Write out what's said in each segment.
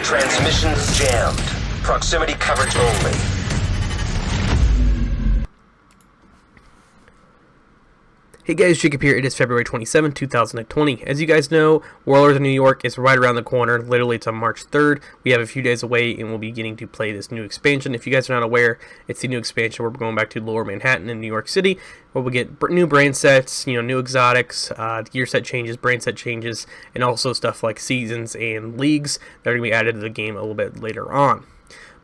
Transmissions jammed. Proximity coverage only. Hey guys, Jacob here. It is February 27, 2020. As you guys know, Warlords of New York is right around the corner. Literally, it's on March 3rd. We have a few days away, and we'll be getting to play this new expansion. If you guys are not aware, it's the new expansion where we're going back to Lower Manhattan in New York City, where we get new brain sets, new exotics, gear set changes, brain set changes, and also stuff like seasons and leagues that are going to be added to the game a little bit later on.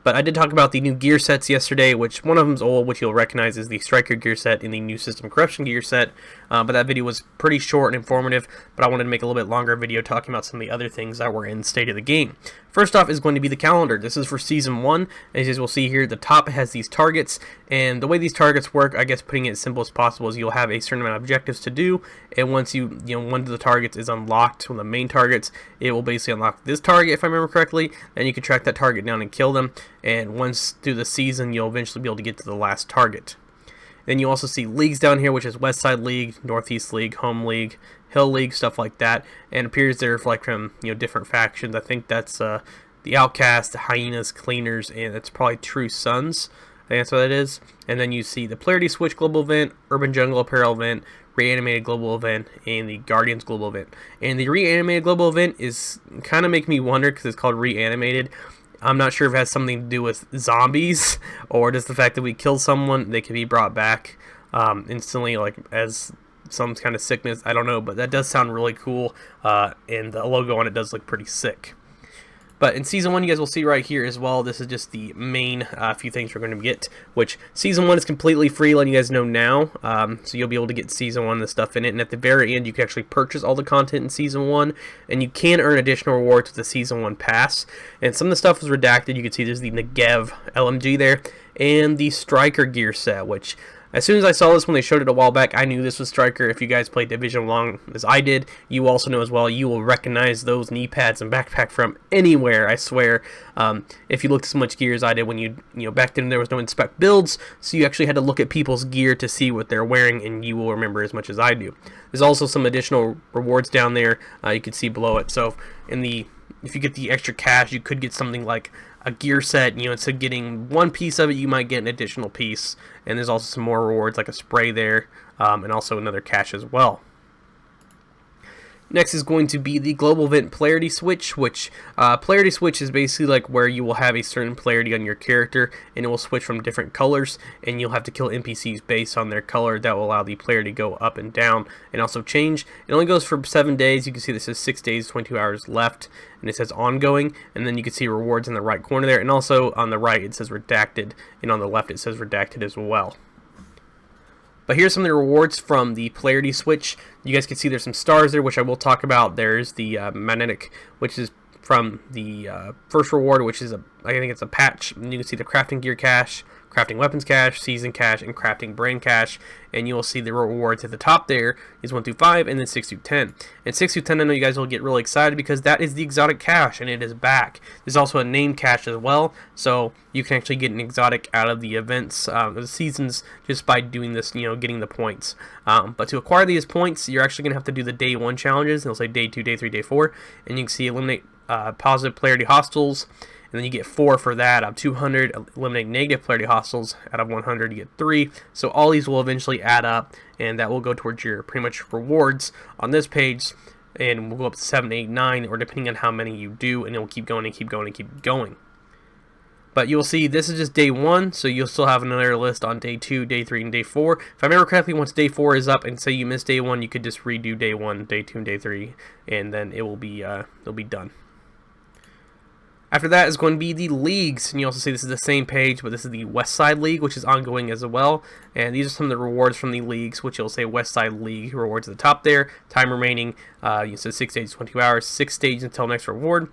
But I did talk about the new gear sets yesterday, which one of them is old, which you'll recognize is the Striker gear set and the new System Corruption gear set. But that video was pretty short and informative, but I wanted to make a little bit longer video talking about some of the other things that were in State of the Game. First off is going to be the calendar. This is for Season 1. As you will see here, the top has these targets, and the way these targets work, I guess putting it as simple as possible, is you'll have a certain amount of objectives to do, and once one of the targets is unlocked, one of the main targets, it will basically unlock this target, if I remember correctly, then you can track that target down and kill them, and once through the season, you'll eventually be able to get to the last target. Then you also see leagues down here, which is West Side League, Northeast League, Home League, Hill League, stuff like that. And it appears they're like from different factions. I think that's the Outcasts, the Hyenas, Cleaners, and it's probably True Sons. I think that's what that is. And then you see the Polarity Switch Global Event, Urban Jungle Apparel Event, Reanimated Global Event, and the Guardians Global Event. And the Reanimated Global Event is kind of making me wonder because it's called Reanimated. I'm not sure if it has something to do with zombies or just the fact that we kill someone, they can be brought back instantly, like as some kind of sickness. I don't know, but that does sound really cool, and the logo on it does look pretty sick. But in Season 1, you guys will see right here as well, this is just the main few things we're going to get, which Season 1 is completely free, letting you guys know now, so you'll be able to get Season 1 and the stuff in it, and at the very end, you can actually purchase all the content in Season 1, and you can earn additional rewards with the Season 1 pass, and some of the stuff was redacted. You can see there's the Negev LMG there, and the Striker gear set, which as soon as I saw this when they showed it a while back, I knew this was Striker. If you guys played Division long as I did, you also know as well, you will recognize those knee pads and backpack from anywhere, I swear. If you looked as much gear as I did when back then there was no inspect builds, so you actually had to look at people's gear to see what they're wearing, and you will remember as much as I do. There's also some additional rewards down there you can see below it. So if you get the extra cash, you could get something like a gear set, instead of getting one piece of it, you might get an additional piece, and there's also some more rewards like a spray there, and also another cash as well. Next is going to be the Global Event Polarity Switch, which Polarity Switch is basically like where you will have a certain polarity on your character, and it will switch from different colors, and you'll have to kill NPCs based on their color. That will allow the polarity to go up and down, and also change. It only goes for 7 days. You can see this says 6 days, 22 hours left, and it says ongoing, and then you can see rewards in the right corner there, and also on the right it says redacted, and on the left it says redacted as well. But here's some of the rewards from the Polarity Switch. You guys can see there's some stars there, which I will talk about. There's the magnetic, which is from the first reward, which is I think it's a patch. And you can see the crafting gear cache, crafting weapons cache, season cache, and crafting brain cache. And you will see the rewards at the top there is 1 through 5, and then 6 through 10. And 6 through 10, I know you guys will get really excited because that is the exotic cache, and it is back. There's also a name cache as well, so you can actually get an exotic out of the events, the seasons, just by doing this, getting the points. But to acquire these points, you're actually going to have to do the Day 1 challenges. They'll say Day 2, Day 3, Day 4, and you can see eliminate positive polarity hostiles, and then you get 4 for that. Out of 200, eliminate negative polarity hostiles. Out of 100, you get 3. So all these will eventually add up, and that will go towards your pretty much rewards on this page, and we'll go up to 7, 8, 9, or depending on how many you do, and it will keep going and keep going and keep going. But you'll see this is just Day 1, so you'll still have another list on Day 2, Day 3, and Day 4. If I remember correctly, once Day 4 is up and say you missed Day 1, you could just redo Day 1, Day 2, and Day 3, and then it will be it'll be done. After that is going to be the leagues, and you also see this is the same page, but this is the West Side League, which is ongoing as well. And these are some of the rewards from the leagues, which you'll say West Side League rewards at the top there. Time remaining, you said 6 days, 22 hours, 6 stages until next reward.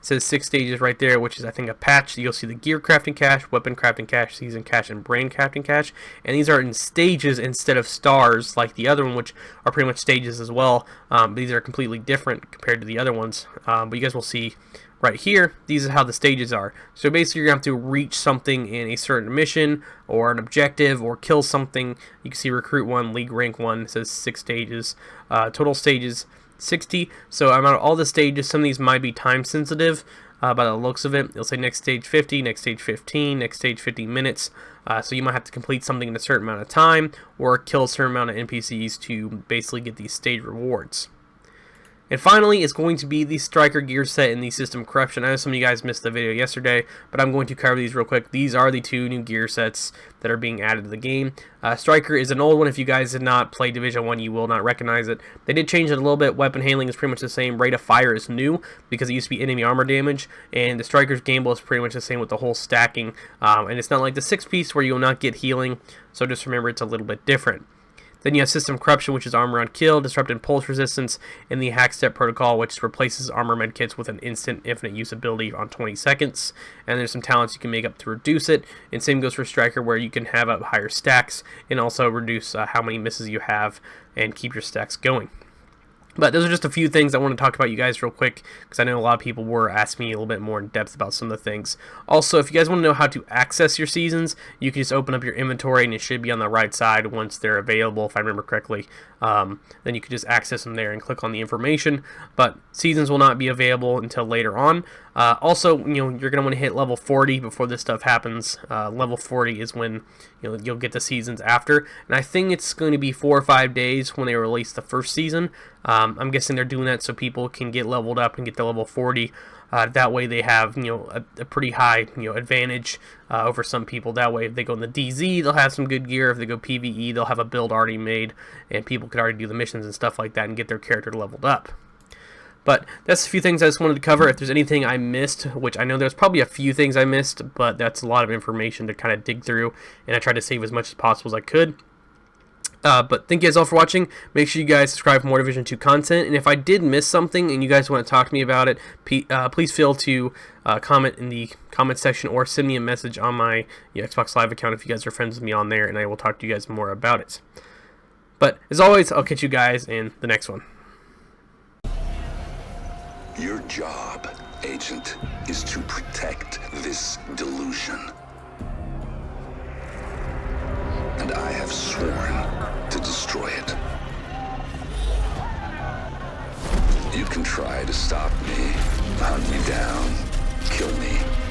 It says 6 stages right there, which is I think a patch. You'll see the gear crafting cache, weapon crafting cache, season cache, and brain crafting cache. And these are in stages instead of stars like the other one, which are pretty much stages as well. But these are completely different compared to the other ones. But you guys will see right here, these are how the stages are. So basically you're going to have to reach something in a certain mission or an objective or kill something. You can see recruit 1, league rank 1, it says 6 stages. Total stages 60. So out of all the stages, some of these might be time sensitive. By the looks of it, it'll say next stage 50, next stage 15, next stage 50 minutes. So you might have to complete something in a certain amount of time or kill a certain amount of NPCs to basically get these stage rewards. And finally, it's going to be the Striker gear set and the System Corruption. I know some of you guys missed the video yesterday, but I'm going to cover these real quick. These are the 2 new gear sets that are being added to the game. Striker is an old one. If you guys did not play Division 1, you will not recognize it. They did change it a little bit. Weapon handling is pretty much the same. Rate of fire is new because it used to be enemy armor damage. And the Striker's gamble is pretty much the same with the whole stacking. And it's not like the 6-piece where you will not get healing. So just remember it's a little bit different. Then you have System Corruption, which is armor on kill, disrupted pulse resistance, and the hack step protocol, which replaces armor medkits with an instant infinite use ability on 20 seconds. And there's some talents you can make up to reduce it. And same goes for Striker, where you can have up higher stacks and also reduce how many misses you have and keep your stacks going. But those are just a few things I want to talk about you guys real quick, because I know a lot of people were asking me a little bit more in depth about some of the things. Also, if you guys want to know how to access your seasons, you can just open up your inventory and it should be on the right side once they're available, if I remember correctly. Then you can just access them there and click on the information. But seasons will not be available until later on. Also, you're going to want to hit level 40 before this stuff happens. Level 40 is when you'll get the seasons after, and I think it's going to be 4 or 5 days when they release the first season. I'm guessing they're doing that so people can get leveled up and get to level 40. That way they have a pretty high advantage over some people. That way if they go in the DZ, they'll have some good gear. If they go PvE, they'll have a build already made, and people could already do the missions and stuff like that and get their character leveled up. But that's a few things I just wanted to cover. If there's anything I missed, which I know there's probably a few things I missed, but that's a lot of information to kind of dig through, and I tried to save as much as possible as I could. But thank you guys all for watching. Make sure you guys subscribe for more Division 2 content, and if I did miss something and you guys want to talk to me about it, please feel to comment in the comment section or send me a message on my Xbox Live account if you guys are friends with me on there, and I will talk to you guys more about it. But as always, I'll catch you guys in the next one. Your job, Agent, is to protect this delusion. And I have sworn to destroy it. You can try to stop me, hunt me down, kill me.